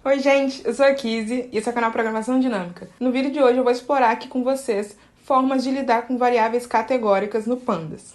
Oi gente, eu sou a Kizzy e esse é o canal Programação Dinâmica. No vídeo de hoje eu vou explorar aqui com vocês formas de lidar com variáveis categóricas no Pandas.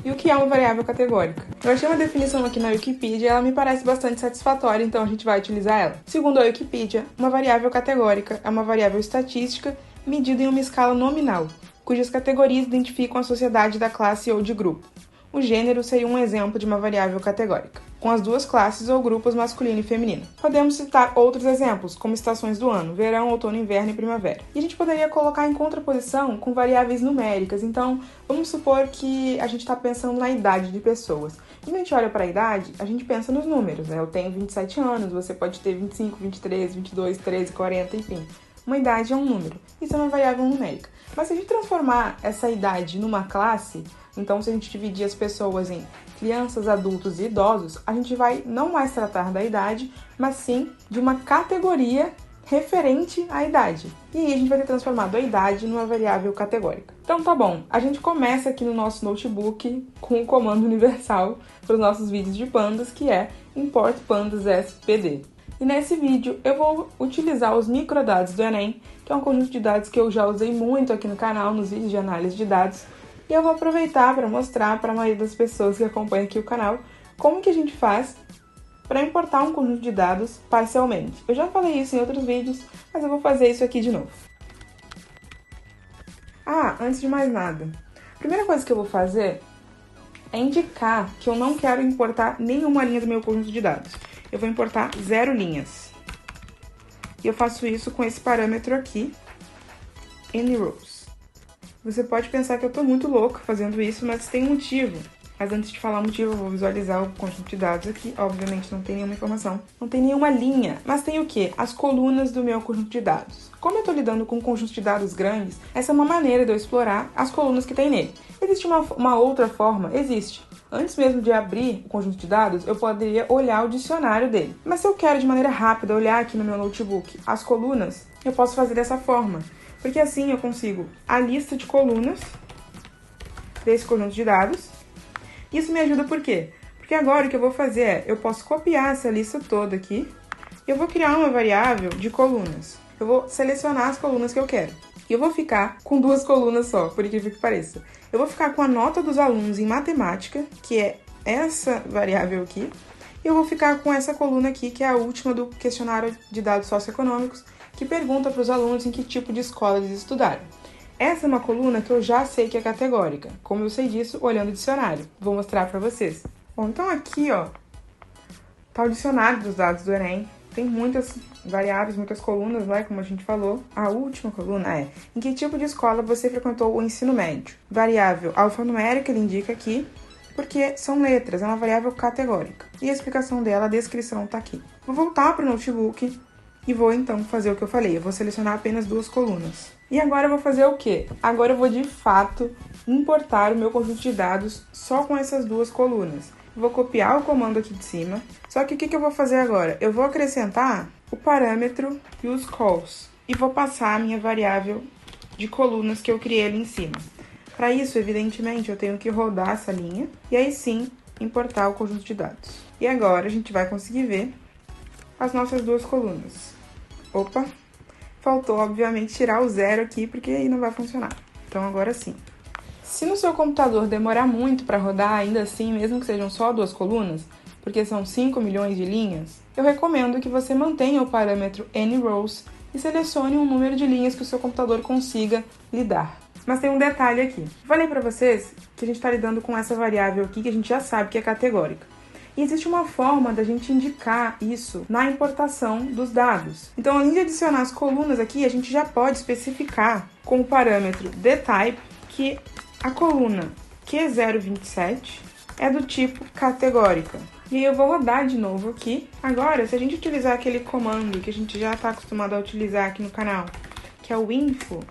E o que é uma variável categórica? Eu achei uma definição aqui na Wikipedia e ela me parece bastante satisfatória, então a gente vai utilizar ela. Segundo a Wikipedia, uma variável categórica é uma variável estatística medida em uma escala nominal, cujas categorias identificam a sociedade da classe ou de grupo. O gênero seria um exemplo de uma variável categórica, com as duas classes ou grupos masculino e feminino. Podemos citar outros exemplos, como estações do ano, verão, outono, inverno e primavera. E a gente poderia colocar em contraposição com variáveis numéricas, então vamos supor que a gente está pensando na idade de pessoas. Quando a gente olha para a idade, a gente pensa nos números, né? Eu tenho 27 anos, você pode ter 25, 23, 22, 13, 40, enfim. Uma idade é um número, isso é uma variável numérica. Mas se a gente transformar essa idade numa classe, então se a gente dividir as pessoas em crianças, adultos e idosos, a gente vai não mais tratar da idade, mas sim de uma categoria referente à idade. E aí a gente vai ter transformado a idade numa variável categórica. Então tá bom, a gente começa aqui no nosso notebook com o comando universal para os nossos vídeos de pandas, que é import pandas spd. E nesse vídeo eu vou utilizar os microdados do Enem, que é um conjunto de dados que eu já usei muito aqui no canal, nos vídeos de análise de dados, e eu vou aproveitar para mostrar para a maioria das pessoas que acompanham aqui o canal como que a gente faz para importar um conjunto de dados parcialmente. Eu já falei isso em outros vídeos, mas eu vou fazer isso aqui de novo. Antes de mais nada, a primeira coisa que eu vou fazer é indicar que eu não quero importar nenhuma linha do meu conjunto de dados. Eu vou importar 0 linhas. E eu faço isso com esse parâmetro aqui, anyRows. Você pode pensar que eu tô muito louca fazendo isso, mas tem um motivo. Mas antes de falar o motivo, eu vou visualizar o conjunto de dados aqui. Obviamente não tem nenhuma informação, não tem nenhuma linha. Mas tem o quê? As colunas do meu conjunto de dados. Como eu tô lidando com um conjunto de dados grandes, essa é uma maneira de eu explorar as colunas que tem nele. Existe uma outra forma? Existe. Antes mesmo de abrir o conjunto de dados, eu poderia olhar o dicionário dele. Mas se eu quero de maneira rápida olhar aqui no meu notebook as colunas, eu posso fazer dessa forma. Porque assim eu consigo a lista de colunas desse conjunto de dados. Isso me ajuda por quê? Porque agora o que eu vou fazer é, eu posso copiar essa lista toda aqui e eu vou criar uma variável de colunas. Eu vou selecionar as colunas que eu quero. E eu vou ficar com 2 colunas só, por incrível que pareça. Eu vou ficar com a nota dos alunos em matemática, que é essa variável aqui. E eu vou ficar com essa coluna aqui, que é a última do questionário de dados socioeconômicos, que pergunta para os alunos em que tipo de escola eles estudaram. Essa é uma coluna que eu já sei que é categórica, como eu sei disso olhando o dicionário. Vou mostrar para vocês. Bom, então aqui, ó, tá o dicionário dos dados do Enem. Tem muitas variáveis, muitas colunas, né, como a gente falou. A última coluna é: em que tipo de escola você frequentou o ensino médio? Variável alfanumérica, ele indica aqui, porque são letras, é uma variável categórica. E a explicação dela, a descrição tá aqui. Vou voltar para o notebook e vou então fazer o que eu falei. Eu vou selecionar apenas 2 colunas. E agora eu vou fazer o quê? Agora eu vou de fato importar o meu conjunto de dados só com essas 2 colunas. Vou copiar o comando aqui de cima. Só que o que eu vou fazer agora? Eu vou acrescentar o parâmetro useCalls e vou passar a minha variável de colunas que eu criei ali em cima. Para isso, evidentemente, eu tenho que rodar essa linha e aí sim importar o conjunto de dados. E agora a gente vai conseguir ver as nossas 2 colunas. Opa! Faltou, obviamente, tirar o 0 aqui, porque aí não vai funcionar. Então agora sim. Se no seu computador demorar muito para rodar, ainda assim, mesmo que sejam só 2 colunas, porque são 5 milhões de linhas, eu recomendo que você mantenha o parâmetro anyRows e selecione um número de linhas que o seu computador consiga lidar. Mas tem um detalhe aqui. Falei para vocês que a gente está lidando com essa variável aqui que a gente já sabe que é categórica. E existe uma forma da gente indicar isso na importação dos dados. Então, além de adicionar as colunas aqui, a gente já pode especificar com o parâmetro dtype que a coluna Q027 é do tipo categórica. E aí eu vou rodar de novo aqui. Agora, se a gente utilizar aquele comando que a gente já está acostumado a utilizar aqui no canal, que é o info,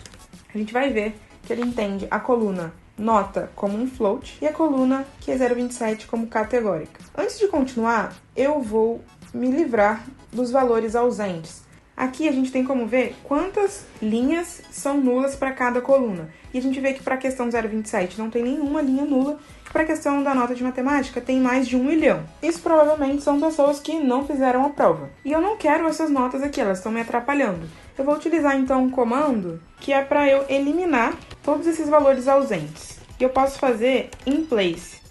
a gente vai ver que ele entende a coluna nota como um float e a coluna Q027 como categórica. Antes de continuar, eu vou me livrar dos valores ausentes. Aqui a gente tem como ver quantas linhas são nulas para cada coluna. E a gente vê que para a questão 0,27 não tem nenhuma linha nula. Para a questão da nota de matemática tem mais de 1 milhão. Isso provavelmente são pessoas que não fizeram a prova. E eu não quero essas notas aqui, elas estão me atrapalhando. Eu vou utilizar então um comando que é para eu eliminar todos esses valores ausentes. E eu posso fazer in place.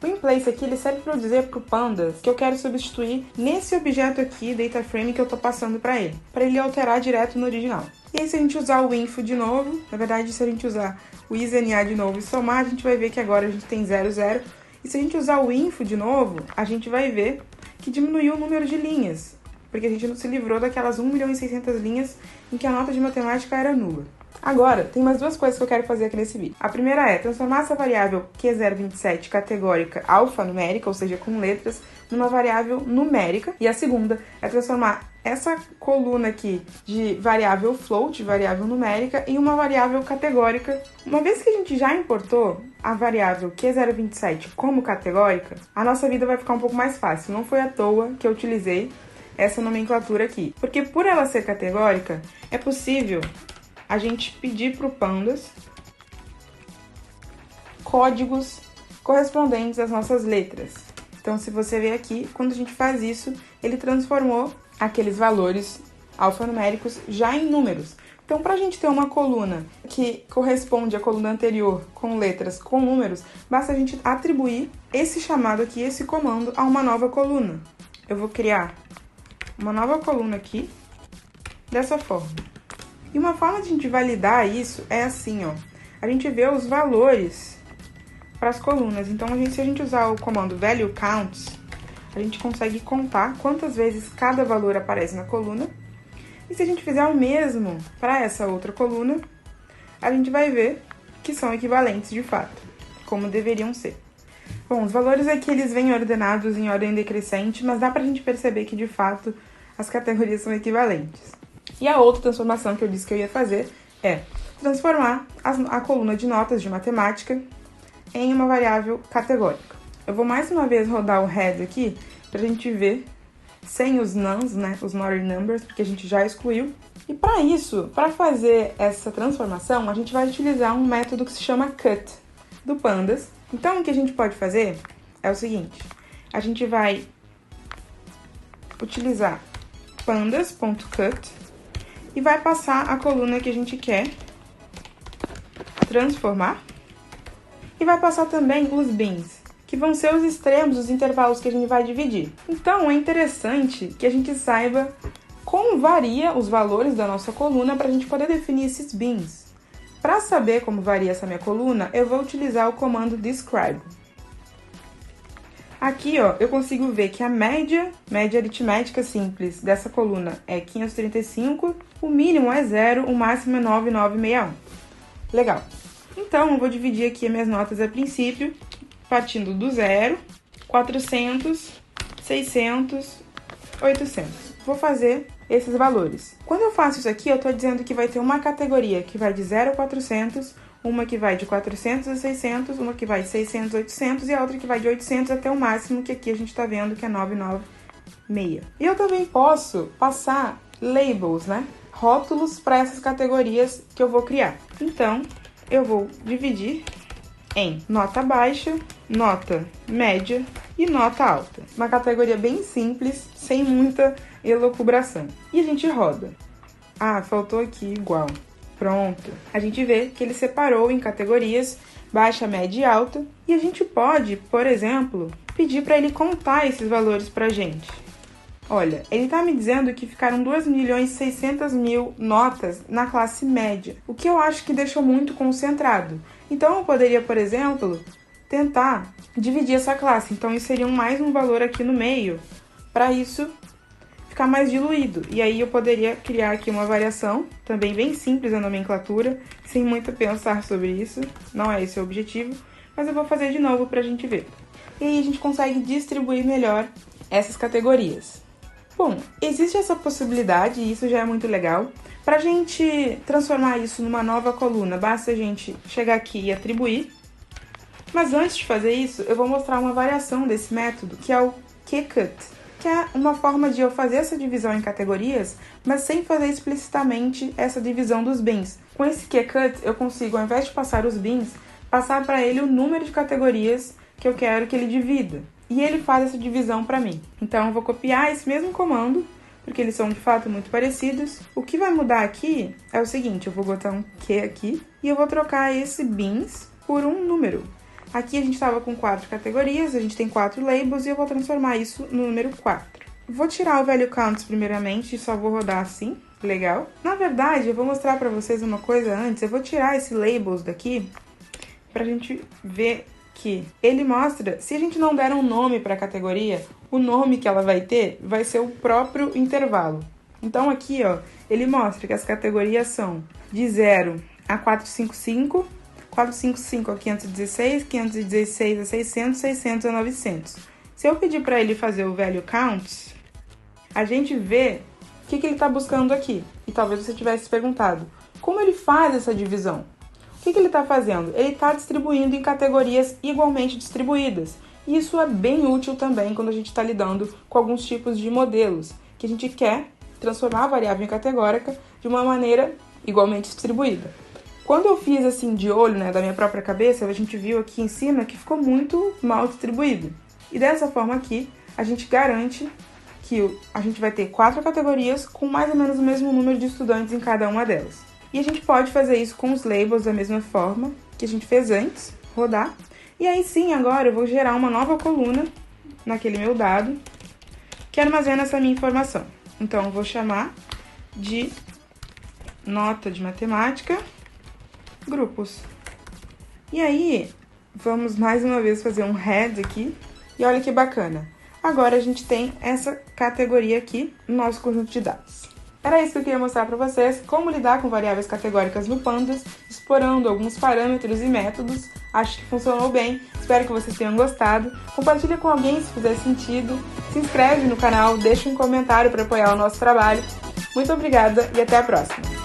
O in place aqui ele serve para eu dizer para o Pandas que eu quero substituir nesse objeto aqui, data frame, que eu estou passando para ele alterar direto no original. E aí se a gente usar o info de novo, na verdade se a gente usar o isNA de novo e somar, a gente vai ver que agora a gente tem 0, 0. E se a gente usar o info de novo, a gente vai ver que diminuiu o número de linhas, porque a gente não se livrou daquelas 1.600.000 linhas em que a nota de matemática era nula. Agora, tem mais duas coisas que eu quero fazer aqui nesse vídeo. A primeira é transformar essa variável Q027 categórica alfanumérica, ou seja, com letras, numa variável numérica. E a segunda é transformar essa coluna aqui de variável float, variável numérica, em uma variável categórica. Uma vez que a gente já importou a variável Q027 como categórica, a nossa vida vai ficar um pouco mais fácil. Não foi à toa que eu utilizei essa nomenclatura aqui. Porque por ela ser categórica, é possível a gente pedir para o Pandas códigos correspondentes às nossas letras. Então, se você ver aqui, quando a gente faz isso, ele transformou aqueles valores alfanuméricos já em números. Então, para a gente ter uma coluna que corresponde à coluna anterior com letras com números, basta a gente atribuir esse chamado aqui, esse comando, a uma nova coluna. Eu vou criar uma nova coluna aqui, dessa forma. E uma forma de a gente validar isso é assim, ó. A gente vê os valores para as colunas. Então, se a gente usar o comando value counts, a gente consegue contar quantas vezes cada valor aparece na coluna. E se a gente fizer o mesmo para essa outra coluna, a gente vai ver que são equivalentes de fato, como deveriam ser. Bom, os valores aqui eles vêm ordenados em ordem decrescente, mas dá pra gente perceber que de fato as categorias são equivalentes. E a outra transformação que eu disse que eu ia fazer é transformar a coluna de notas de matemática em uma variável categórica. Eu vou mais uma vez rodar o head aqui pra gente ver sem os nuns, né, os naughty numbers, porque a gente já excluiu. E para isso, para fazer essa transformação, a gente vai utilizar um método que se chama cut do Pandas. Então, o que a gente pode fazer é o seguinte, a gente vai utilizar pandas.cut e vai passar a coluna que a gente quer transformar. E vai passar também os bins, que vão ser os extremos, os intervalos que a gente vai dividir. Então, é interessante que a gente saiba como varia os valores da nossa coluna para a gente poder definir esses bins. Para saber como varia essa minha coluna, eu vou utilizar o comando describe. Aqui, ó, eu consigo ver que a média aritmética simples dessa coluna é 535, o mínimo é 0, o máximo é 9961. Legal. Então, eu vou dividir aqui as minhas notas a princípio, partindo do 0, 400, 600, 800. Vou fazer esses valores. Quando eu faço isso aqui, eu estou dizendo que vai ter uma categoria que vai de 0 a 400, uma que vai de 400 a 600, uma que vai de 600 a 800 e a outra que vai de 800 até o máximo, que aqui a gente está vendo que é 996. E eu também posso passar labels, né? Rótulos para essas categorias que eu vou criar. Então, eu vou dividir em nota baixa, nota média e nota alta. Uma categoria bem simples, sem muita elucubração. E a gente roda. Ah, faltou aqui igual. Pronto. A gente vê que ele separou em categorias baixa, média e alta. E a gente pode, por exemplo, pedir para ele contar esses valores pra gente. Olha, ele está me dizendo que ficaram 2.600.000 notas na classe média, o que eu acho que deixou muito concentrado. Então, eu poderia, por exemplo, tentar dividir essa classe. Então, isso seria mais um valor aqui no meio, para isso ficar mais diluído. E aí, eu poderia criar aqui uma variação, também bem simples a nomenclatura, sem muito pensar sobre isso. Não é esse o objetivo, mas eu vou fazer de novo para a gente ver. E aí, a gente consegue distribuir melhor essas categorias. Bom, existe essa possibilidade e isso já é muito legal. Para a gente transformar isso numa nova coluna, basta a gente chegar aqui e atribuir. Mas antes de fazer isso, eu vou mostrar uma variação desse método, que é o qcut. que é uma forma de eu fazer essa divisão em categorias, mas sem fazer explicitamente essa divisão dos bins. Com esse QCut, eu consigo, ao invés de passar os bins, passar para ele o número de categorias que eu quero que ele divida. E ele faz essa divisão para mim. Então, eu vou copiar esse mesmo comando, porque eles são de fato muito parecidos. O que vai mudar aqui é o seguinte, eu vou botar um Q aqui e eu vou trocar esse bins por um número. Aqui a gente estava com 4 categorias, a gente tem 4 labels e eu vou transformar isso no número 4. Vou tirar o value counts primeiramente e só vou rodar assim, legal. Na verdade, eu vou mostrar para vocês uma coisa antes, eu vou tirar esse labels daqui pra gente ver que ele mostra, se a gente não der um nome para a categoria, o nome que ela vai ter vai ser o próprio intervalo. Então aqui, ó, ele mostra que as categorias são de 0 a 455, 455 a 516, 516 a 600, 600 a 900. Se eu pedir para ele fazer o value counts, a gente vê o que ele está buscando aqui. E talvez você tivesse se perguntado, como ele faz essa divisão? O que ele está fazendo? Ele está distribuindo em categorias igualmente distribuídas. E isso é bem útil também quando a gente está lidando com alguns tipos de modelos, que a gente quer transformar a variável em categórica de uma maneira igualmente distribuída. Quando eu fiz assim de olho, né, da minha própria cabeça, a gente viu aqui em cima que ficou muito mal distribuído. E dessa forma aqui, a gente garante que a gente vai ter 4 categorias com mais ou menos o mesmo número de estudantes em cada uma delas. E a gente pode fazer isso com os labels da mesma forma que a gente fez antes, rodar. E aí sim, agora eu vou gerar uma nova coluna naquele meu dado que armazena essa minha informação. Então, eu vou chamar de nota de matemática, grupos. E aí, vamos mais uma vez fazer um head aqui. E olha que bacana. Agora a gente tem essa categoria aqui no nosso conjunto de dados. Era isso que eu queria mostrar para vocês, como lidar com variáveis categóricas no Pandas, explorando alguns parâmetros e métodos. Acho que funcionou bem, espero que vocês tenham gostado. Compartilha com alguém se fizer sentido, se inscreve no canal, deixa um comentário para apoiar o nosso trabalho. Muito obrigada e até a próxima!